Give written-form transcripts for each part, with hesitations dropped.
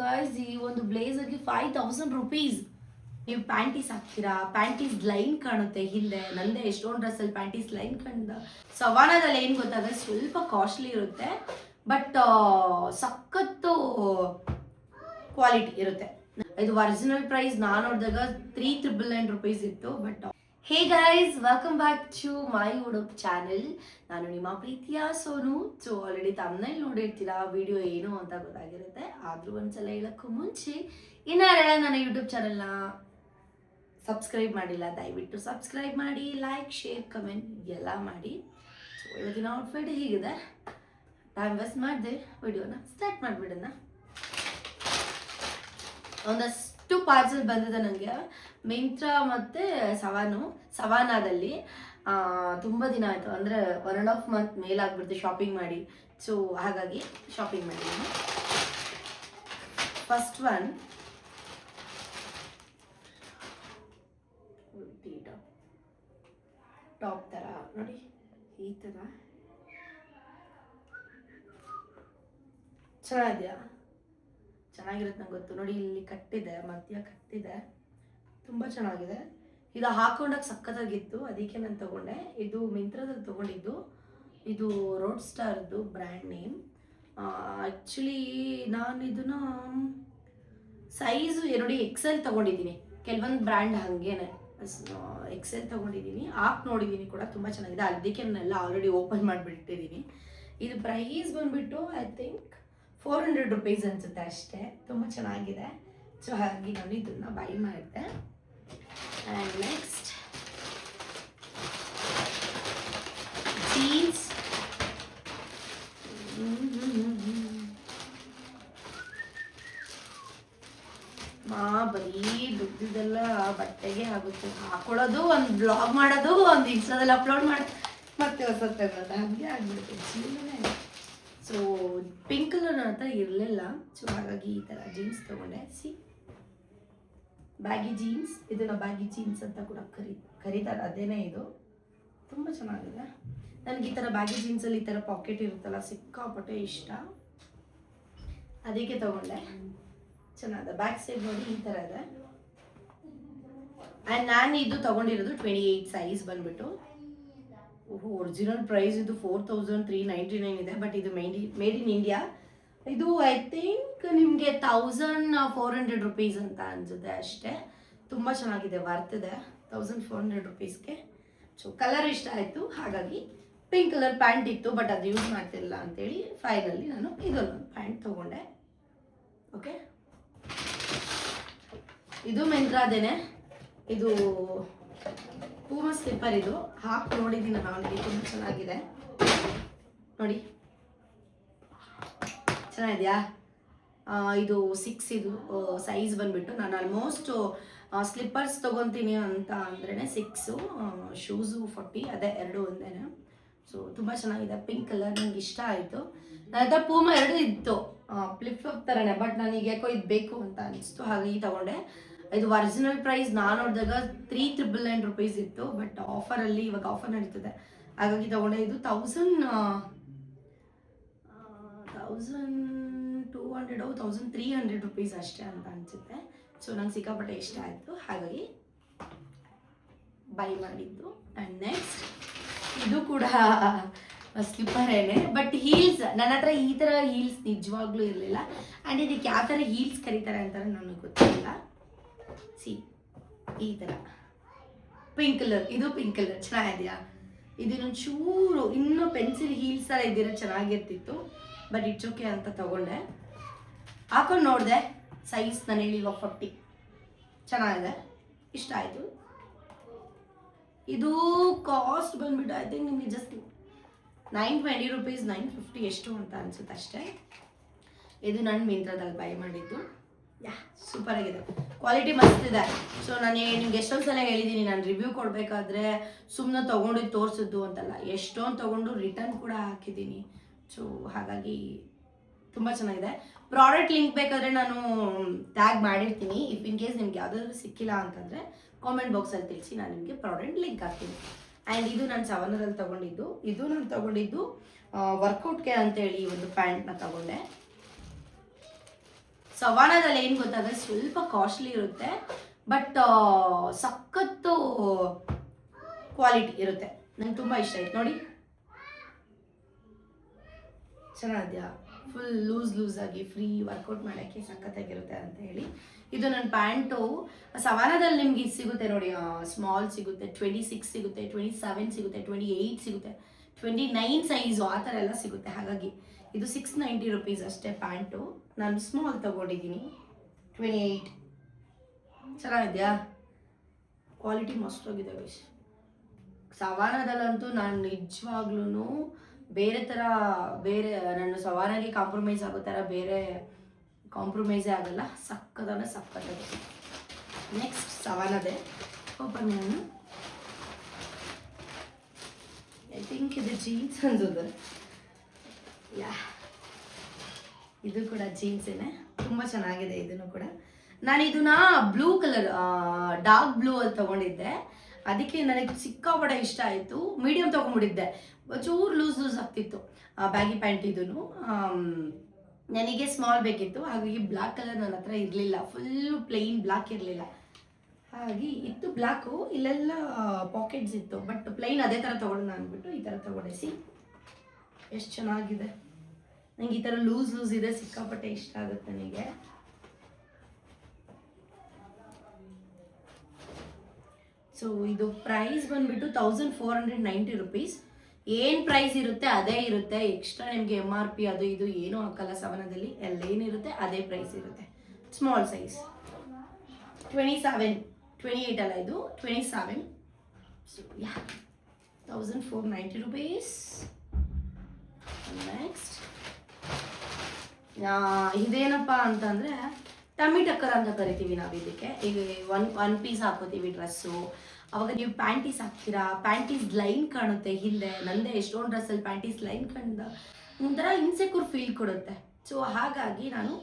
Guys, ಈ ಒಂದು ಬ್ಲೇಸರ್ಗೆ 5000 rupees. ನೀವು ಪ್ಯಾಂಟೀಸ್ ಹಾಕ್ತೀರಾ, ಪ್ಯಾಂಟೀಸ್ ಲೈನ್ ಕಾಣುತ್ತೆ ಹಿಂದೆ. ನಂದೇ ಎಷ್ಟೊಂದು ಡ್ರೆಸ್ಸಲ್ಲಿ ಪ್ಯಾಂಟೀಸ್ ಲೈನ್ ಕಂಡ. ಸವಾನದಲ್ಲಿ ಏನು ಗೊತ್ತಾದ್ರೆ ಸ್ವಲ್ಪ ಕಾಸ್ಟ್ಲಿ ಇರುತ್ತೆ, ಬಟ್ ಸಖತ್ತು ಕ್ವಾಲಿಟಿ ಇರುತ್ತೆ. ಇದು ಒರಿಜಿನಲ್ ಪ್ರೈಸ್ ನಾನು ನೋಡಿದಾಗ 3,999 ರುಪೀಸ್ ಇತ್ತು. But hey guys, welcome back to my YouTube channel. ನಾನು ನಿಮ್ಮ ಪ್ರೀತಿಯ ಸೋನು. ಸೊ ಆಲ್ರೆಡಿ ತಮ್ಮನೇಲಿ ನೋಡಿರ್ತೀರಾ, ವಿಡಿಯೋ ಏನು ಅಂತ ಗೊತ್ತಾಗಿರುತ್ತೆ. ಆದರೂ ಒಂದ್ಸಲ ಹೇಳೋಕ್ಕೂ ಮುಂಚೆ ಇನ್ನಾರೆಲ್ಲ ನನ್ನ ಯೂಟ್ಯೂಬ್ ಚಾನೆಲ್ನ ಸಬ್ಸ್ಕ್ರೈಬ್ ಮಾಡಿಲ್ಲ, ದಯವಿಟ್ಟು ಸಬ್ಸ್ಕ್ರೈಬ್ ಮಾಡಿ, ಲೈಕ್, ಶೇರ್, ಕಮೆಂಟ್ ಎಲ್ಲ ಮಾಡಿ. ಸೊ ಇವತ್ತಿನ ಔಟ್ಫಿಟ್ ಹೀಗಿದೆ. ಟೈಮ್ ವೇಸ್ಟ್ ಮಾಡಿದೆ, ವಿಡಿಯೋನ ಸ್ಟಾರ್ಟ್ ಮಾಡಿಬಿಡೋಣ. ಒಂದಷ್ಟು ಪಾರ್ಸಲ್ ಬಂದಿದೆ ನನಗೆ, ಮಿಂತ್ರಾ ಮತ್ತು ಸವಾನಾದಲ್ಲಿ. ತುಂಬ ದಿನ ಆಯಿತು, ಅಂದರೆ 1.5 ಮಂತ್ ಮೇಲಾಗ್ಬಿಡ್ತು ಶಾಪಿಂಗ್ ಮಾಡಿ. ಸೊ ಹಾಗಾಗಿ ಶಾಪಿಂಗ್ ಮಾಡಿದ್ದೀನಿ. ಫಸ್ಟ್ ಒನ್ ಟಾಪ್ ಥರ ನೋಡಿ, ಈ ಥರ ಚೆನ್ನಾಗಿದೆಯಾ? ಚೆನ್ನಾಗಿರುತ್ತೆ, ನಂಗೆ ಗೊತ್ತು. ನೋಡಿ, ಇಲ್ಲಿ ಕಟ್ಟಿದೆ, ಮಧ್ಯ ಕಟ್ಟಿದೆ, ತುಂಬ ಚೆನ್ನಾಗಿದೆ. ಇದು ಹಾಕೊಂಡಾಗ ಸಖತ್ತಾಗಿತ್ತು, ಅದಕ್ಕೆ ನಾನು ತೊಗೊಂಡೆ. ಇದು ಮಿಂತ್ರದಲ್ಲಿ ತೊಗೊಂಡಿದ್ದು. ಇದು ರೋಡ್ ಸ್ಟಾರ್ದು ಬ್ರ್ಯಾಂಡ್ ನೇಮ್. ಆ್ಯಕ್ಚುಲಿ ನಾನು ಇದನ್ನು ಸೈಜು ನೋಡಿ XL ತೊಗೊಂಡಿದ್ದೀನಿ. ಕೆಲವೊಂದು ಬ್ರ್ಯಾಂಡ್ ಹಾಗೇನೆ XL ತೊಗೊಂಡಿದ್ದೀನಿ, ಹಾಕಿ ನೋಡಿದ್ದೀನಿ ಕೂಡ, ತುಂಬ ಚೆನ್ನಾಗಿದೆ. ಅದಕ್ಕೆ ನಾನೆಲ್ಲ ಆಲ್ರೆಡಿ ಓಪನ್ ಮಾಡಿಬಿಟ್ಟಿದ್ದೀನಿ. ಇದು ಪ್ರೈಸ್ ಬಂದುಬಿಟ್ಟು ಐ ಥಿಂಕ್ 400 ರುಪೀಸ್ ಅನಿಸುತ್ತೆ ಅಷ್ಟೇ. ತುಂಬ ಚೆನ್ನಾಗಿದೆ. ಸೊ ಹಾಗಾಗಿ ನಾನು ಇದನ್ನು ಬೈ ಮಾಡಿದೆ. And next jeans. ಬರೀ ದುಡ್ಡಿದೆಲ್ಲ ಬಟ್ಟೆಗೆ ಆಗುತ್ತೆ. ಹಾಕೊಳ್ಳೋದು, ಒಂದು ಬ್ಲಾಗ್ ಮಾಡೋದು, ಒಂದು ಇನ್ಸ್ಟಾದಲ್ಲಿ ಅಪ್ಲೋಡ್ ಮಾಡಿ ಮತ್ತೆ ಹೊಸತ್ತೆ ಬರೋದು, ಹಾಗೆ ಆಗ್ಬಿಡುತ್ತೆ ಜೀವನನೇ. ಸೊ ಪಿಂಕ್ ಕಲರ್ ನನ್ನ ಹತ್ರ ಇರಲಿಲ್ಲ, ಸೊ ಹಾಗಾಗಿ ಈ ಥರ ಜೀನ್ಸ್ ತೊಗೊಂಡೆ. ಬ್ಯಾಗಿ ಜೀನ್ಸ್, ಇದನ್ನು ಬ್ಯಾಗಿ ಜೀನ್ಸ್ ಅಂತ ಕೂಡ ಕರೀತಾರೆ, ಅದೇನೇ ಇದು. ತುಂಬ ಚೆನ್ನಾಗಿದೆ. ನನಗೆ ಈ ಥರ ಬ್ಯಾಗಿ ಜೀನ್ಸಲ್ಲಿ ಈ ಥರ ಪಾಕೆಟ್ ಇರುತ್ತಲ್ಲ, ಸಿಕ್ಕಾಪಟ್ಟೆ ಇಷ್ಟ, ಅದಕ್ಕೆ ತೊಗೊಂಡೆ. ಚೆನ್ನಾಗಿದೆ. ಬ್ಯಾಕ್ ಸೈಡ್ ನೋಡಿ ಈ ಥರ ಇದೆ. ಆ್ಯಂಡ್ ನಾನು ಇದು ತೊಗೊಂಡಿರೋದು 28 ಸೈಜ್ ಬಂದುಬಿಟ್ಟು. ಒರಿಜಿನಲ್ ಪ್ರೈಸ್ ಇದು 4,399 ಇದೆ, ಬಟ್ ಇದು ಮೇಡ್ ಇನ್ ಇಂಡಿಯಾ. ಇದು ಐ ಥಿಂಕ್ ನಿಮಗೆ 1,400 ರುಪೀಸ್ ಅಂತ ಅನಿಸುತ್ತೆ ಅಷ್ಟೇ. ತುಂಬ ಚೆನ್ನಾಗಿದೆ, ವರ್ತಿದೆ 1,400 ರುಪೀಸ್ಗೆ. ಸೊ ಕಲರ್ ಇಷ್ಟ ಆಯಿತು, ಹಾಗಾಗಿ ಪಿಂಕ್ ಕಲರ್ ಪ್ಯಾಂಟ್ ಇತ್ತು, ಬಟ್ ಅದು ಯೂಸ್ ಮಾಡ್ತಿಲ್ಲ ಅಂತೇಳಿ ಫೈನಲಿ ನಾನು ಇದೊಂದು ಪ್ಯಾಂಟ್ ತೊಗೊಂಡೆ. ಓಕೆ, ಇದು ಮಿಂತ್ರಾದೇನೆ. ಇದು ಪೂಮಾ ಸ್ಲಿಪ್ಪರ್. ಇದು ಹಾಕಿ ನೋಡಿದ್ದೀನಿ ನಾನು ಆಲ್ರೆಡಿ, ತುಂಬ ಚೆನ್ನಾಗಿದೆ. ನೋಡಿ, ಚೆನ್ನಾಗಿದೆಯಾ? ಇದು 6 ಇದು ಸೈಜ್ ಬಂದುಬಿಟ್ಟು. ನಾನು ಆಲ್ಮೋಸ್ಟ್ ಸ್ಲಿಪ್ಪರ್ಸ್ ತೊಗೊತೀನಿ ಅಂತ ಅಂದ್ರೇ 6, ಶೂಸು 40, ಅದೇ ಎರಡು ಒಂದೇನೆ. ಸೊ ತುಂಬ ಚೆನ್ನಾಗಿದೆ, ಪಿಂಕ್ ಕಲರ್, ನನಗೆ ಇಷ್ಟ ಆಯಿತು. ನನ್ನ ಹತ್ರ ಪೂಮಾ 2 ಇತ್ತು, ಫ್ಲಿಪ್ ಫ್ಲಾಪ್ ಥರನೇ, ಬಟ್ ನನಗೆ ಯಾಕೋ ಇದು ಬೇಕು ಅಂತ ಅನಿಸ್ತು, ಹಾಗಾಗಿ ತೊಗೊಂಡೆ. ಇದು ಒರಿಜಿನಲ್ ಪ್ರೈಸ್ ನಾನು ನೋಡಿದಾಗ 3,999 ರುಪೀಸ್ ಇತ್ತು, ಬಟ್ ಆಫರಲ್ಲಿ ಇವಾಗ ಆಫರ್ ನಡೀತದೆ, ಹಾಗಾಗಿ ತೊಗೊಂಡೆ. ಇದು 1,200 ರುಪೀಸ್ ಅಷ್ಟೇ ಅಂತ ಅನಿಸುತ್ತೆ. ಸೊ ನಂಗೆ ಸಿಕ್ಕಾಪಟ್ಟೆ ಇಷ್ಟ ಆಯಿತು, ಹಾಗಾಗಿ ಬೈ ಮಾಡಿದ್ದು. ಆ್ಯಂಡ್ ನೆಕ್ಸ್ಟ್ ಇದು ಕೂಡ ಸ್ಲಿಪ್ಪರೇನೆ, ಬಟ್ ಹೀಲ್ಸ್ ನನ್ನ ಹತ್ರ ಈ ಥರ ಹೀಲ್ಸ್ ನಿಜವಾಗ್ಲೂ ಇರಲಿಲ್ಲ. ಆ್ಯಂಡ್ ಇದಕ್ಕೆ ಯಾವ ಥರ ಹೀಲ್ಸ್ ಕರೀತಾರೆ ಅಂತಾರೆ ನನಗೆ ಗೊತ್ತಿಲ್ಲ. ಈ ಥರ ಪಿಂಕ್ ಕಲರ್, ಇದು ಪಿಂಕ್ ಕಲರ್ ಚೆನ್ನಾಗಿದೆಯಾ? ಇದನ್ನೊಂದು ಚೂರು ಇನ್ನೂ ಪೆನ್ಸಿಲ್ ಹೀಲ್ಸ್ ಥರ ಇದ್ದಿರೋ ಚೆನ್ನಾಗಿರ್ತಿತ್ತು, ಬಟ್ ಇಟ್ಸ್ ಓಕೆ ಅಂತ ತಗೊಂಡೆ. ಹಾಕೊಂಡು ನೋಡಿದೆ, ಸೈಜ್ ನಾನು ಹೇಳಿಲ್ವ 40, ಚೆನ್ನಾಗಿದೆ, ಇಷ್ಟ ಆಯಿತು. ಇದು ಕಾಸ್ಟ್ ಬಂದುಬಿಟ್ಟು ಐ ಥಿಂಕ್ ನಿಮಗೆ ಜಸ್ಟ್ 920 ರುಪೀಸ್, 950 ಎಷ್ಟು ಅಂತ ಅನಿಸುತ್ತೆ ಅಷ್ಟೇ. ಇದು ನಾನು ಮಿಂತ್ರದಲ್ಲಿ ಬೈ ಮಾಡಿದ್ದು. ಸೂಪರ್ ಆಗಿದೆ, ಕ್ವಾಲಿಟಿ ಮಸ್ತ್ ಇದೆ. ಸೊ ನಾನು ನಿಮ್ಗೆ ಎಷ್ಟೊಂದು ಸಲ ಹೇಳಿದ್ದೀನಿ, ನಾನು ರಿವ್ಯೂ ಕೊಡಬೇಕಾದ್ರೆ ಸುಮ್ಮನೆ ತೊಗೊಂಡು ತೋರಿಸಿದ್ದು ಅಂತಲ್ಲ, ಎಷ್ಟೊಂದು ತೊಗೊಂಡು ರಿಟರ್ನ್ ಕೂಡ ಹಾಕಿದ್ದೀನಿ. ಸೊ ಹಾಗಾಗಿ ತುಂಬ ಚೆನ್ನಾಗಿದೆ. ಪ್ರಾಡಕ್ಟ್ ಲಿಂಕ್ ಬೇಕಾದರೆ ನಾನು ಟ್ಯಾಗ್ ಮಾಡಿರ್ತೀನಿ. ಇಫ್ ಇನ್ ಕೇಸ್ ನಿಮ್ಗೆ ಯಾವುದಾದ್ರೂ ಸಿಕ್ಕಿಲ್ಲ ಅಂತಂದರೆ ಕಾಮೆಂಟ್ ಬಾಕ್ಸಲ್ಲಿ ತಿಳಿಸಿ, ನಾನು ನಿಮಗೆ ಪ್ರಾಡಕ್ಟ್ ಲಿಂಕ್ ಹಾಕ್ತೀನಿ. ಆ್ಯಂಡ್ ಇದು ನಾನು ಸವನದಲ್ಲಿ ತೊಗೊಂಡಿದ್ದು. ಇದು ನಾನು ತೊಗೊಂಡಿದ್ದು ವರ್ಕೌಟ್ಗೆ ಅಂತೇಳಿ ಒಂದು ಪ್ಯಾಂಟ್ನ ತೊಗೊಂಡೆ. ಸವಾನದಲ್ಲಿ ಏನು ಗೊತ್ತಾದರೆ ಸ್ವಲ್ಪ ಕಾಸ್ಟ್ಲಿ ಇರುತ್ತೆ, ಬಟ್ ಸಖತ್ತು ಕ್ವಾಲಿಟಿ ಇರುತ್ತೆ. ನಂಗೆ ತುಂಬ ಇಷ್ಟ ಆಯ್ತು ನೋಡಿ, ಚೆನ್ನಾಗಿದೆಯಾ? ಫುಲ್ ಲೂಸ್ ಆಗಿ ಫ್ರೀ ವರ್ಕೌಟ್ ಮಾಡೋಕ್ಕೆ ಸಖತ್ತಾಗಿರುತ್ತೆ ಅಂತ ಹೇಳಿ. ಇದು ನನ್ನ ಪ್ಯಾಂಟು ಸವಾನದಲ್ಲಿ ನಿಮ್ಗೆ ಇದು ಸಿಗುತ್ತೆ ನೋಡಿ, ಸ್ಮಾಲ್ ಸಿಗುತ್ತೆ, 26 ಸಿಗುತ್ತೆ, 27 ಸಿಗುತ್ತೆ, 28 ಸಿಗುತ್ತೆ, 29 ಸೈಜು ಆ ಥರ ಎಲ್ಲ ಸಿಗುತ್ತೆ. ಹಾಗಾಗಿ ಇದು 690 ರುಪೀಸ್ ಅಷ್ಟೇ ಪ್ಯಾಂಟು. ನಾನು ಸ್ಮಾಲ್ ತೊಗೊಂಡಿದ್ದೀನಿ, 28. ಚೆನ್ನಾಗಿದೆಯಾ? Quality ಮಸ್ತಾಗಿದೆ guys. ಸವಾನದಲ್ಲಂತೂ ನಾನು ನಿಜವಾಗ್ಲೂ ಬೇರೆ ನಾನು ಸವಾನಾಗಿ ಕಾಂಪ್ರಮೈಸ್ ಆಗೋ ಥರ ಬೇರೆ ಕಾಂಪ್ರಮೈಸೇ ಆಗಲ್ಲ. ಸಕ್ಕತ್ತಾಗಿ. ನೆಕ್ಸ್ಟ್ ಸವಾನದೇ ಓಪನ್ ಮಾಡೋಣ. ಐ ಥಿಂಕ್ ಇದು ಜೀನ್ಸ್ ಅನ್ಸೋದು. ಯಾ, ಇದು ಕೂಡ ಜೀನ್ಸೇನೆ, ತುಂಬ ಚೆನ್ನಾಗಿದೆ ಇದನ್ನು ಕೂಡ. ನಾನು ಇದನ್ನ ಬ್ಲೂ ಕಲರ್, ಡಾರ್ಕ್ ಬ್ಲೂ ಅಲ್ಲಿ ತೊಗೊಂಡಿದ್ದೆ. ಅದಕ್ಕೆ ನನಗೆ ಸಿಕ್ಕಾಪಟ್ಟೆ ಇಷ್ಟ ಆಯಿತು. ಮೀಡಿಯಮ್ ತೊಗೊಂಡ್ಬಿಟ್ಟಿದ್ದೆ, ಚೂರು ಲೂಸ್ ಆಗ್ತಿತ್ತು ಬ್ಯಾಗಿ ಪ್ಯಾಂಟ್. ಇದೂ ನನಗೆ ಸ್ಮಾಲ್ ಬೇಕಿತ್ತು, ಹಾಗಾಗಿ ಬ್ಲ್ಯಾಕ್ ಕಲರ್ ನನ್ನ ಹತ್ರ ಇರಲಿಲ್ಲ, ಫುಲ್ಲು ಪ್ಲೇನ್ ಬ್ಲ್ಯಾಕ್ ಇರಲಿಲ್ಲ. ಹಾಗೆ ಇತ್ತು ಬ್ಲ್ಯಾಕು, ಇಲ್ಲೆಲ್ಲ ಪಾಕೆಟ್ಸ್ ಇತ್ತು, ಬಟ್ ಪ್ಲೈನ್ ಅದೇ ಥರ ತೊಗೊಳ್ಳೋಣ ಅಂದ್ಬಿಟ್ಟು ಈ ಥರ ತೊಗೊಂಡಿಸಿ. ಎಷ್ಟು ಚೆನ್ನಾಗಿದೆ. ನನಗೆ ಈ ಥರ ಲೂಸ್ ಇದೆ, ಸಿಕ್ಕಾಪಟ್ಟೆ ಇಷ್ಟ ಆಗುತ್ತೆ ನನಗೆ. ಸೊ ಇದು ಪ್ರೈಸ್ ಬಂದುಬಿಟ್ಟು 1490 ರುಪೀಸ್. ಏನು ಪ್ರೈಸ್ ಇರುತ್ತೆ ಅದೇ ಇರುತ್ತೆ, ಎಕ್ಸ್ಟ್ರಾ ನಿಮಗೆ MRP ಅದು ಇದು ಏನೂ ಹಾಕಲ್ಲ ಸವನದಲ್ಲಿ. ಏನಿರುತ್ತೆ ಅದೇ ಪ್ರೈಸ್ ಇರುತ್ತೆ. ಸ್ಮಾಲ್ ಸೈಜ್ 27, 28 ಅಲ್ಲ, ಇದು 27. So yeah, 1490 rupees. ನೆಕ್ಸ್ಟ್ ಇದೇನಪ್ಪ ಅಂತಂದರೆ ಟಮ್ಮಿ ಟಕ್ಕರ್ ಅಂತ ಕರಿತೀವಿ ನಾವು ಇದಕ್ಕೆ. ಈಗ ಒನ್ ಪೀಸ್ ಹಾಕೋತೀವಿ ಡ್ರೆಸ್ಸು, ಅವಾಗ ನೀವು ಪ್ಯಾಂಟೀಸ್ ಹಾಕ್ತೀರಾ, ಪ್ಯಾಂಟೀಸ್ ಲೈನ್ ಕಾಣುತ್ತೆ ಹಿಂದೆ. ನಂದೇ ಎಷ್ಟೊಂದು ಡ್ರೆಸ್ಸಲ್ಲಿ ಪ್ಯಾಂಟೀಸ್ ಲೈನ್ ಕಂಡು ಒಂಥರ ಇನ್ಸೆಕ್ಯೂರ್ ಫೀಲ್ ಕೊಡುತ್ತೆ. ಸೊ ಹಾಗಾಗಿ ನಾನು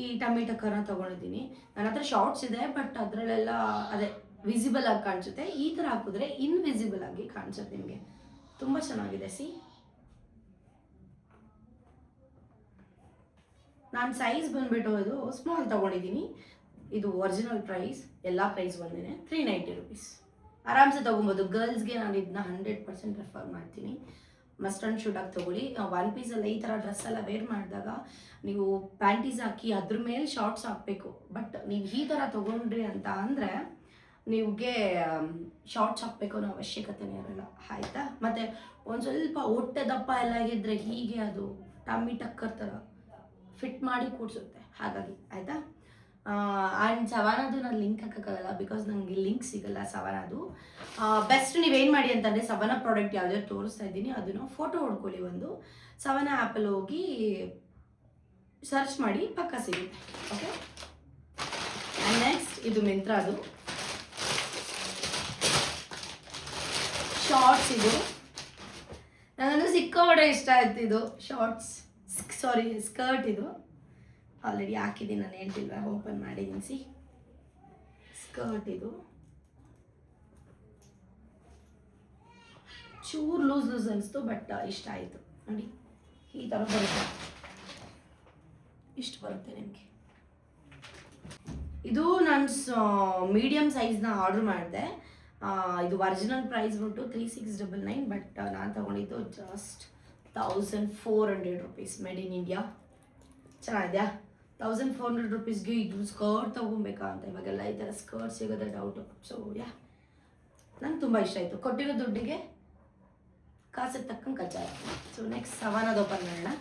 ಈ ಟಮ್ಮಿ ಟಕ್ಕರ್ನ ತೊಗೊಂಡಿದ್ದೀನಿ. ನನ್ನ ಹತ್ರ ಶಾರ್ಟ್ಸ್ ಇದೆ, ಬಟ್ ಅದರಲ್ಲೆಲ್ಲ ಅದೇ ವಿಸಿಬಲ್ ಆಗಿ ಕಾಣಿಸುತ್ತೆ. ಈ ಥರ ಹಾಕಿದ್ರೆ ಇನ್ವಿಸಿಬಲ್ ಆಗಿ ಕಾಣಿಸುತ್ತೆ ನಿಮಗೆ. ತುಂಬ ಚೆನ್ನಾಗಿದೆ. ನಾನು ಸೈಜ್ ಬಂದುಬಿಟ್ಟು ಇದು ಸ್ಮಾಲ್ ತೊಗೊಂಡಿದ್ದೀನಿ. ಇದು ಒರಿಜಿನಲ್ ಪ್ರೈಸ್, ಎಲ್ಲ ಪ್ರೈಸ್ ಒಂದೇ, 390 ರುಪೀಸ್. ಆರಾಮ್ಸೆ ತೊಗೊಬೋದು. ಗರ್ಲ್ಸ್ಗೆ ನಾನು ಇದನ್ನ 100% ಪ್ರಿಫರ್ ಮಾಡ್ತೀನಿ. ಮಸ್ಟ್ ಆ್ಯಂಡ್ ಶುಡ್ ಆಗಿ ತೊಗೊಳ್ಳಿ. ಒನ್ ಪೀಸೆಲ್ಲ ಈ ಥರ ಡ್ರೆಸ್ ಎಲ್ಲ ವೇರ್ ಮಾಡಿದಾಗ ನೀವು ಪ್ಯಾಂಟೀಸ್ ಹಾಕಿ ಅದ್ರ ಮೇಲೆ ಶಾರ್ಟ್ಸ್ ಹಾಕಬೇಕು. ಬಟ್ ನೀವು ಈ ಥರ ತೊಗೊಂಡ್ರಿ ಅಂತ ಅಂದರೆ ನಿಮಗೆ ಶಾರ್ಟ್ಸ್ ಹಾಕಬೇಕು ಅನ್ನೋ ಅವಶ್ಯಕತೆನೇ ಇರಲ್ಲ, ಆಯಿತಾ? ಮತ್ತು ಒಂದು ಸ್ವಲ್ಪ ಹೊಟ್ಟೆ ದಪ್ಪ ಎಲ್ಲ ಇದ್ದರೆ ಹೀಗೆ ಅದು ಟಮ್ಮಿ ಟಕ್ಕರ್ ಥರ ಫಿಟ್ ಮಾಡಿ ಕೂಡಿಸುತ್ತೆ. ಹಾಗಾಗಿ ಆಯಿತಾ? ಆ್ಯಂಡ್ ಸವಾನದು ನಾನು ಲಿಂಕ್ ಹಾಕೋಕ್ಕಾಗಲ್ಲ, ಬಿಕಾಸ್ ನನಗೆ ಲಿಂಕ್ ಸಿಗಲ್ಲ ಸವಾನದು. ಬೆಸ್ಟ್ ನೀವೇನು ಮಾಡಿ ಅಂತಂದರೆ ಸವಾನ ಪ್ರಾಡಕ್ಟ್ ಯಾವ್ದಾದ್ರು ತೋರಿಸ್ತಾ ಇದ್ದೀನಿ ಅದನ್ನು ಫೋಟೋ ಹೊಡ್ಕೊಳ್ಳಿ. ಒಂದು ಸವಾನ ಆ್ಯಪಲ್ಲಿ ಹೋಗಿ ಸರ್ಚ್ ಮಾಡಿ, ಪಕ್ಕ ಸಿಗುತ್ತೆ. ಓಕೆ. ಆ್ಯಂಡ್ ನೆಕ್ಸ್ಟ್ ಇದು ಮಿಂತ್ರಾದು ಶಾರ್ಟ್ಸ್. ಇದು ನನಗಂದ್ರೆ ಸಿಕ್ಕಾಪಟ್ಟೆ ಇಷ್ಟ ಆಯ್ತು. ಇದು ಶಾರ್ಟ್ಸ್, ಸ್ಕರ್ಟ್. ಇದು ಆಲ್ರೆಡಿ ಹಾಕಿದ್ದೀನಿ, ನಾನು ಹೇಳ್ತಿಲ್ವ, ಓಪನ್ ಮಾಡಿದ್ದೀನಿ. ಸ್ಕರ್ಟ್ ಇದು ಚೂರು ಲೂಸ್ ಅನಿಸ್ತು, ಬಟ್ ಇಷ್ಟ ಆಯಿತು ನೋಡಿ. ಈ ಥರ ಬರುತ್ತೆ, ಇಷ್ಟು ಬರುತ್ತೆ ನಿಮಗೆ. ಇದು ನಾನು ಮೀಡಿಯಮ್ ಸೈಜ್ನ ಆರ್ಡ್ರ್ ಮಾಡಿದೆ. ಇದು ಒರಿಜಿನಲ್ ಪ್ರೈಸ್ ಬಿಟ್ಟು 3699, ಬಟ್ ನಾನು ತೊಗೊಂಡಿದ್ದು just 1400 rupees. Made in India. ಚೆನ್ನಾಗಿದೆಯಾ? 1400 ರುಪೀಸ್ಗೆ ಇದು ಸ್ಕರ್ಟ್ ತೊಗೊಬೇಕಾ ಅಂತ ಇವಾಗೆಲ್ಲ ಈ ಥರ ಸ್ಕರ್ಟ್ ಸಿಗೋದೇ ಡೌಟು. ಸೊ ಯಾ, ನಂಗೆ ತುಂಬ ಇಷ್ಟ ಆಯಿತು. ಕೊಟ್ಟಿರೋ ದುಡ್ಡಿಗೆ ಕಾಸಿಗೆ ತಕ್ಕಂಗೆ ಕಚ್ಚಾಯ. ಸೊ ನೆಕ್ಸ್ಟ್ ಸವಾನದು ಓಪನ್ ಮಾಡೋಣ.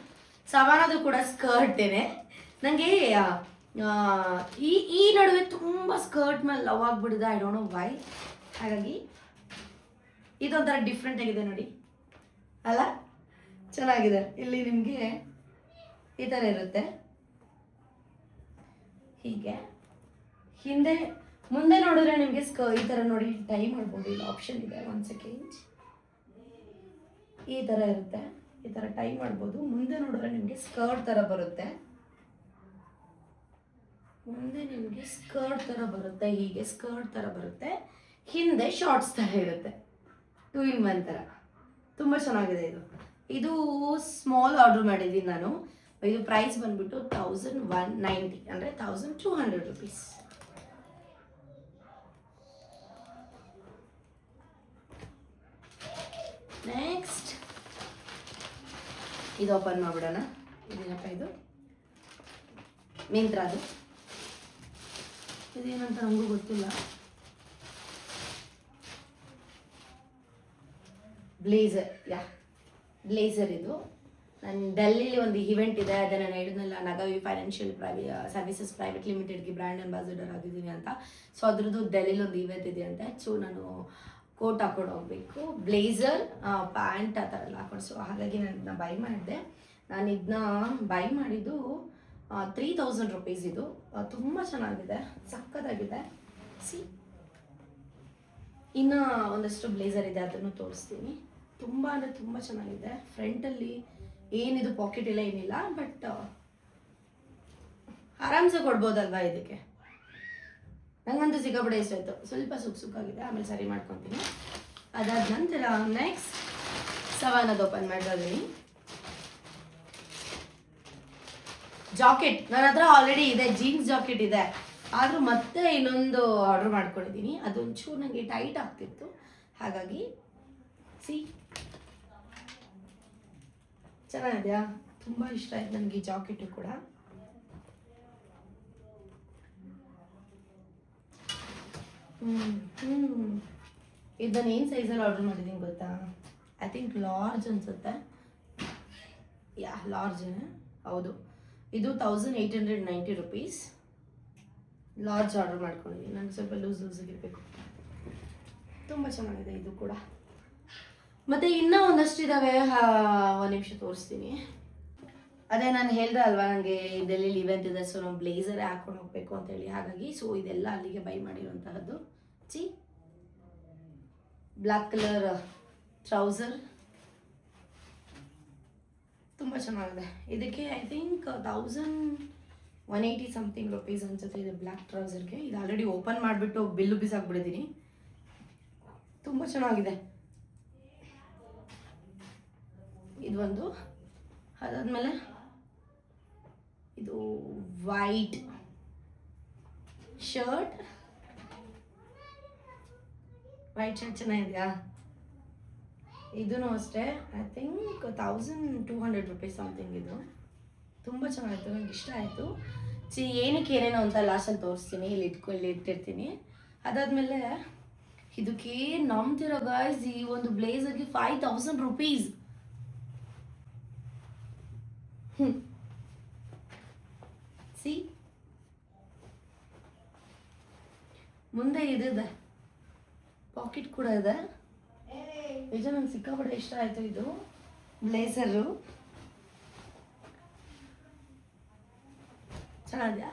ಸವಾನದು ಕೂಡ ಸ್ಕರ್ಟೇನೆ. ನನಗೆ ಈ ನಡುವೆ ತುಂಬ ಸ್ಕರ್ಟ್ ಮೇಲೆ ಲವ್ ಆಗಿಬಿಟ್ಟಿದೆ, ಐ ಡೋಂಟ್ ನೋ ವೈ. ಹಾಗಾಗಿ ಇದೊಂಥರ ಡಿಫ್ರೆಂಟ್ ಆಗಿದೆ ನೋಡಿ, ಅಲ್ಲ? ಚೆನ್ನಾಗಿದೆ. ಇಲ್ಲಿ ನಿಮಗೆ ಈ ಥರ ಇರುತ್ತೆ, ಹೀಗೆ ಹಿಂದೆ ಮುಂದೆ ನೋಡಿದ್ರೆ ನಿಮಗೆ ಈ ಥರ ನೋಡಿ ಟೈ ಮಾಡ್ಬೋದು. ಇಲ್ಲಿ ಆಪ್ಷನ್ ಇದೆ, 1 ಸೆಕೆಂಡ್. ಈ ಥರ ಇರುತ್ತೆ, ಈ ಥರ ಟೈ ಮಾಡ್ಬೋದು. ಮುಂದೆ ನೋಡಿದ್ರೆ ನಿಮಗೆ ಸ್ಕರ್ಟ್ ಥರ ಬರುತ್ತೆ. ಮುಂದೆ ನಿಮಗೆ ಸ್ಕರ್ಟ್ ಥರ ಬರುತ್ತೆ, ಹೀಗೆ ಸ್ಕರ್ಟ್ ಥರ ಬರುತ್ತೆ. ಹಿಂದೆ ಶಾರ್ಟ್ಸ್ ಥರ ಇರುತ್ತೆ, 2 in 1 ಥರ. ತುಂಬ ಚೆನ್ನಾಗಿದೆ ಇದು. ಇದು ಸ್ಮಾಲ್ ಆರ್ಡ್ರ್ ಮಾಡಿದ್ದೀನಿ ನಾನು, ಇದು ಪ್ರೈಸ್ ಬಂದ್ಬಿಟ್ಟು 1190 ಅಂದರೆ 1200 ರುಪೀಸ್. ನೆಕ್ಸ್ಟ್ ಇದು ಓಪನ್ ಮಾಡ್ಬಿಡೋಣ. ಇದೇನಪ್ಪ ಇದು? ಮಿಂತ್ರಾದು. ಇದೇನಂತ ನಮಗೂ ಗೊತ್ತಿಲ್ಲ. ಬ್ಲೇಸರ್ ಇದು. ನಾನು ಡೆಲ್ಲಿಲಿ ಒಂದು ಇವೆಂಟ್ ಇದೆ, ಅದೇ ನಾನು ಹೇಳಿದ್ನಲ್ಲ, ನಗಾವಿ ಫೈನಾನ್ಷಿಯಲ್ ಸರ್ವಿಸಸ್ ಪ್ರೈವೇಟ್ ಲಿಮಿಟೆಡ್ಗೆ ಬ್ರ್ಯಾಂಡ್ ಅಂಬಾಸಿಡರ್ ಆಗಿದ್ದೀನಿ ಅಂತ. ಸೊ ಅದ್ರದ್ದು ಡೆಲ್ಲಿಲಿ ಒಂದು ಇವೆಂಟ್ ಇದೆ ಅಂತೆ. ಸೊ ನಾನು ಕೋಟ್ ಹಾಕೊಂಡು ಹೋಗ್ಬೇಕು, ಬ್ಲೇಸರ್ ಪ್ಯಾಂಟ್ ಆ ಥರ ಎಲ್ಲ ಹಾಕೊಂಡು. ಸೊ ಹಾಗಾಗಿ ನಾನು ಇದನ್ನ ಬೈ ಮಾಡಿದೆ. ನಾನು ಇದನ್ನ ಬೈ ಮಾಡಿದ್ದು 3000 ರುಪೀಸ್. ಇದು ತುಂಬ ಚೆನ್ನಾಗಿದೆ, ಸಕ್ಕತ್ತಾಗಿದೆ. ಸಿ, ಇನ್ನು ಒಂದಷ್ಟು ಬ್ಲೇಸರ್ ಇದೆ, ಅದನ್ನು ತೋರಿಸ್ತೀನಿ. ತುಂಬ ಅಂದರೆ ತುಂಬ ಚೆನ್ನಾಗಿದೆ. ಫ್ರಂಟಲ್ಲಿ ಏನಿದು ಪಾಕೆಟ್ ಎಲ್ಲ ಏನಿಲ್ಲ, ಬಟ್ ಆರಾಮ್ಸೆ ಕೊಡ್ಬೋದಲ್ವಾ ಇದಕ್ಕೆ. ನಂಗಂತೂ ಸಿಕ್ಕಾಪಟ್ಟೆ ಇಷ್ಟ ಆಯಿತು. ಸ್ವಲ್ಪ ಸುಕ್ಕಾಗಿದೆ, ಆಮೇಲೆ ಸರಿ ಮಾಡ್ಕೊತೀನಿ. ಅದಾದ ನಂತರ ನೆಕ್ಸ್ಟ್ ಸವಾನದು ಓಪನ್ ಮಾಡ್ತಾ ಇದ್ದೀನಿ. ಜಾಕೆಟ್ ನನ್ನ ಹತ್ರ ಆಲ್ರೆಡಿ ಇದೆ, ಜೀನ್ಸ್ ಜಾಕೆಟ್ ಇದೆ. ಆದರೂ ಮತ್ತೆ ಇನ್ನೊಂದು ಆರ್ಡರ್ ಮಾಡ್ಕೊಂಡಿದ್ದೀನಿ. ಅದೊಂಚೂರು ನನಗೆ ಟೈಟ್ ಆಗ್ತಿತ್ತು, ಹಾಗಾಗಿ ಸಿ ಚೆನ್ನಾಗಿದೆಯಾ? ತುಂಬ ಇಷ್ಟ ಆಯ್ತು ನನಗೆ ಈ ಜಾಕೆಟು ಕೂಡ. ಇದನ್ನು ಏನು ಸೈಜಲ್ಲಿ ಆರ್ಡರ್ ಮಾಡಿದ್ದೀನಿ ಗೊತ್ತಾ? ಐ ಥಿಂಕ್ ಲಾರ್ಜ್ ಅನ್ಸುತ್ತೆ. ಲಾರ್ಜ್ ಹೌದು. ಇದು 1890 ರುಪೀಸ್. ಲಾರ್ಜ್ ಆರ್ಡರ್ ಮಾಡ್ಕೊಂಡಿದ್ದೀನಿ. ನನಗೆ ಸ್ವಲ್ಪ ಲೂಸಾಗಿರಬೇಕು. ತುಂಬ ಚೆನ್ನಾಗಿದೆ ಇದು ಕೂಡ. ಮತ್ತು ಇನ್ನೂ ಒಂದಷ್ಟು ಇದ್ದಾವೆ, ಒಂದು ನಿಮಿಷ ತೋರಿಸ್ತೀನಿ. ಅದೇ ನಾನು ಹೇಳಿದೆ ಅಲ್ವಾ, ನನಗೆ ಡೆಲ್ಲಿಲಿ ಇವೆಂಟ್ ಇದೆ, ಸೊ ನಾವು ಬ್ಲೇಸರೇ ಹಾಕೊಂಡು ಹೋಗಬೇಕು ಅಂತೇಳಿ. ಹಾಗಾಗಿ ಸೊ ಇದೆಲ್ಲ ಅಲ್ಲಿಗೆ ಬೈ ಮಾಡಿರುವಂತಹದ್ದು. ಸಿ, ಬ್ಲ್ಯಾಕ್ ಕಲರ್ ಟ್ರೌಸರ್ ತುಂಬ ಚೆನ್ನಾಗಿದೆ. ಇದಕ್ಕೆ ಐ ಥಿಂಕ್ 1180 ಸಮಥಿಂಗ್ ರುಪೀಸ್ ಅನ್ಸುತ್ತೆ ಇದು ಬ್ಲ್ಯಾಕ್ ಟ್ರೌಸರ್ಗೆ. ಇದು ಆಲ್ರೆಡಿ ಓಪನ್ ಮಾಡಿಬಿಟ್ಟು ಬಿಲ್ಲು ಬಿಸಾಕ್ಬಿಟ್ಟಿದ್ದೀನಿ. ತುಂಬ ಚೆನ್ನಾಗಿದೆ ಇದು ಒಂದು. ಅದಾದಮೇಲೆ ಇದು ವೈಟ್ ಶರ್ಟ್ ಚೆನ್ನಾಗಿದೆಯಾ? ಇದೂ ಅಷ್ಟೇ, ಐ ಥಿಂಕ್ 1200 ರುಪೀಸ್ ಸಮಥಿಂಗ್. ಇದು ತುಂಬ ಚೆನ್ನಾಗಿತ್ತು, ನನಗೆ ಇಷ್ಟ ಆಯಿತು. ಏನಕ್ಕೆ ಏನೇನೋ ಅಂತ ಲಾಸ್ಟಲ್ಲಿ ತೋರಿಸ್ತೀನಿ, ಇಲ್ಲಿ ಇಟ್ಟಿರ್ತೀನಿ. ಅದಾದಮೇಲೆ ಇದಕ್ಕೆ ನಂಬ್ತಿರೋ ಗಾಯ್ಸ್, ಈ ಒಂದು ಬ್ಲೇಸರ್ಗೆ 5000 ರುಪೀಸ್. ಸಿ, ಮುಂದೆ ಇದಿದೆ, ಪಾಕೆಟ್ ಕೂಡ ಇದೆ. ನಿಜ ನಂಗೆ ಸಿಕ್ಕಾಪಟ್ಟೆ ಇಷ್ಟ ಆಯಿತು ಇದು ಬ್ಲೇಸರು. ಚೆನ್ನಾಗಿದೆಯಾ?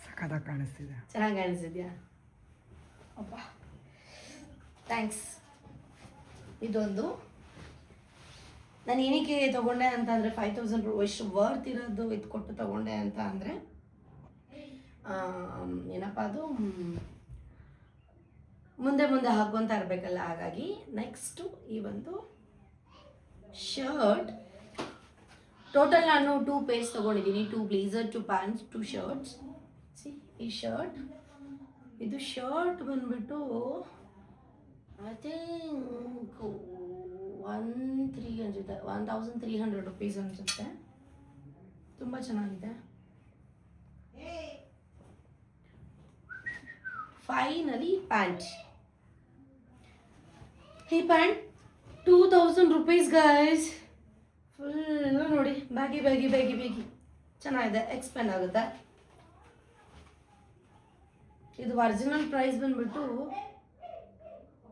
ಸಖತ್ತಾಗಿ ಕಾಣಿಸ್ತಿದೆ. ಚೆನ್ನಾಗಿ ಕಾಣಿಸ್ತಿದ್ಯಾ? ಅಪ್ಪ ಥ್ಯಾಂಕ್ಸ್. ಇದೊಂದು ನಾನು ಏನಕ್ಕೆ ತೊಗೊಂಡೆ ಅಂತ ಅಂದರೆ 5000 ಎಷ್ಟು ವರ್ತ್ ಇರೋದು ಇದು ಕೊಟ್ಟು ತೊಗೊಂಡೆ ಅಂತ ಅಂದರೆ, ಏನಪ್ಪ ಅದು, ಮುಂದೆ ಮುಂದೆ ಹಾಕ್ಕೊತಾ ಇರಬೇಕಲ್ಲ, ಹಾಗಾಗಿ. ನೆಕ್ಸ್ಟು ಈ ಒಂದು ಶರ್ಟ್. ಟೋಟಲ್ ನಾನು 2 ಪೇರ್ಸ್ ತೊಗೊಂಡಿದ್ದೀನಿ, 2 ಬ್ಲೇಸರ್, 2 ಪ್ಯಾಂಟ್ಸ್, 2 ಶರ್ಟ್ಸ್. ಸಿ, ಈ ಶರ್ಟ್, ಇದು ಶರ್ಟ್ ಬಂದ್ಬಿಟ್ಟು ಐ ಥಿಂಕ್ 1300 ರುಪೀಸ್ ಅನಿಸುತ್ತೆ. ತುಂಬ ಚೆನ್ನಾಗಿದೆ. Finally pant. ಈ ಪ್ಯಾಂಟ್ 2000 ರುಪೀಸ್ ಗೈಸ್. ಫುಲ್ಲು ನೋಡಿ, ಬ್ಯಾಗಿ ಚೆನ್ನಾಗಿದೆ, ಎಕ್ಸ್ಪೆಂಡ್ ಆಗುತ್ತೆ. ಇದು ಒರಿಜಿನಲ್ ಪ್ರೈಸ್ ಬಂದ್ಬಿಟ್ಟು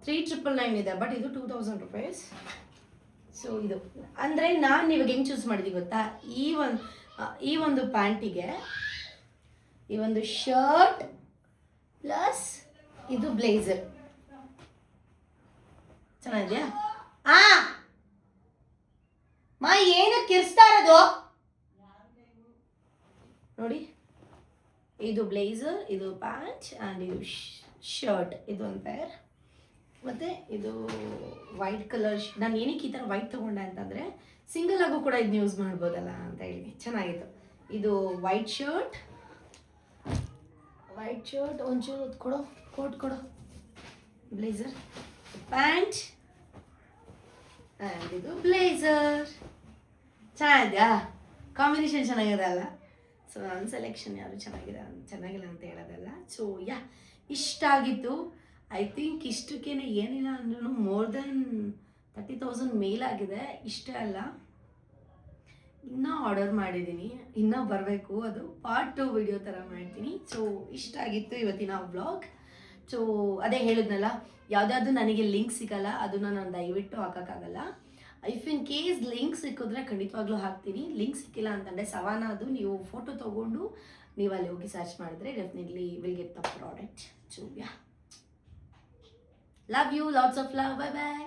3999 ಇದೆ, ಬಟ್ ಇದು 2000 ರುಪೀಸ್. ಸೊ ಇದು ಅಂದರೆ ನಾನು ಇವಾಗ ಹೆಂಗೆ ಚೂಸ್ ಮಾಡಿದ್ವಿ ಗೊತ್ತಾ? ಈ ಒಂದು ಪ್ಯಾಂಟಿಗೆ ಈ ಒಂದು ಶರ್ಟ್ ಪ್ಲಸ್ ಇದು ಬ್ಲೇಸರ್ ಚೆನ್ನಾಗಿದೆಯಾ? ಮಾ ಏನಕ್ಕೆ ಕಿರ್ಸ್ತಾ ಇರೋದು ನೋಡಿ. ಇದು ಬ್ಲೇಸರ್, ಇದು ಪ್ಯಾಂಟ್ ಆ್ಯಂಡ್ ಇದು ಶರ್ಟ್, ಇದು ಒಂದು ಪೇರ್. ಮತ್ತು ಇದು ವೈಟ್ ಕಲರ್ ನಾನು ಏನಕ್ಕೆ ಈ ಥರ ವೈಟ್ ತೊಗೊಂಡೆ ಅಂತಂದರೆ ಸಿಂಗಲ್ ಆಗು ಕೂಡ ಇದನ್ನ ಯೂಸ್ ಮಾಡ್ಬೋದಲ್ಲ ಅಂತ ಹೇಳಿ ಚೆನ್ನಾಗಿತ್ತು. ಇದು ವೈಟ್ ಶರ್ಟ್ ಒಂಚೂರು ಕೊಡೋ, ಕೋಟ್ ಕೊಡೋ, ಬ್ಲೇಸರ್, ಪ್ಯಾಂಟ್ ಆ್ಯಂಡ್ ಇದು ಬ್ಲೇಸರ್. ಚೆನ್ನಾಗಿದೆಯಾ? ಕಾಂಬಿನೇಷನ್ ಚೆನ್ನಾಗಿದೆ ಅಲ್ಲ? ಸೊ ನನ್ನ ಸೆಲೆಕ್ಷನ್ ಯಾರು ಚೆನ್ನಾಗಿಲ್ಲ ಅಂತ ಹೇಳೋದಲ್ಲ. ಸೊ ಯಾ, ಇಷ್ಟ ಆಗಿತ್ತು. ಐ ಥಿಂಕ್ ಇಷ್ಟಕ್ಕೇ ಏನಿಲ್ಲ ಅಂದ್ರೂ ಮೋರ್ ದೆನ್ 30,000 ಮೇಲಾಗಿದೆ. ಇಷ್ಟೇ ಅಲ್ಲ, ಇನ್ನೂ ಆರ್ಡರ್ ಮಾಡಿದ್ದೀನಿ, ಇನ್ನೂ ಬರಬೇಕು. ಅದು ಪಾರ್ಟ್ 2 ವಿಡಿಯೋ ಥರ ಮಾಡ್ತೀನಿ. ಸೊ ಇಷ್ಟ ಆಗಿತ್ತು ಇವತ್ತಿನ ವ್ಲಾಗ್. ಸೊ ಅದೇ ಹೇಳಿದ್ನಲ್ಲ, ಯಾವುದಾದ್ರು ನನಗೆ ಲಿಂಕ್ ಸಿಗಲ್ಲ ಅದನ್ನು ನಾನು ದಯವಿಟ್ಟು ಹಾಕೋಕ್ಕಾಗಲ್ಲ. ಇಫ್ ಇನ್ ಕೇಸ್ ಲಿಂಕ್ ಸಿಕ್ಕಿದ್ರೆ ಖಂಡಿತವಾಗ್ಲೂ ಹಾಕ್ತೀನಿ. ಲಿಂಕ್ ಸಿಕ್ಕಿಲ್ಲ ಅಂತಂದರೆ ಸವಾನಾದು ನೀವು ಫೋಟೋ ತೊಗೊಂಡು ನೀವು ಅಲ್ಲಿ ಹೋಗಿ ಸರ್ಚ್ ಮಾಡಿದ್ರೆ definitely will get the product. So yeah, love you, lots of love, bye bye.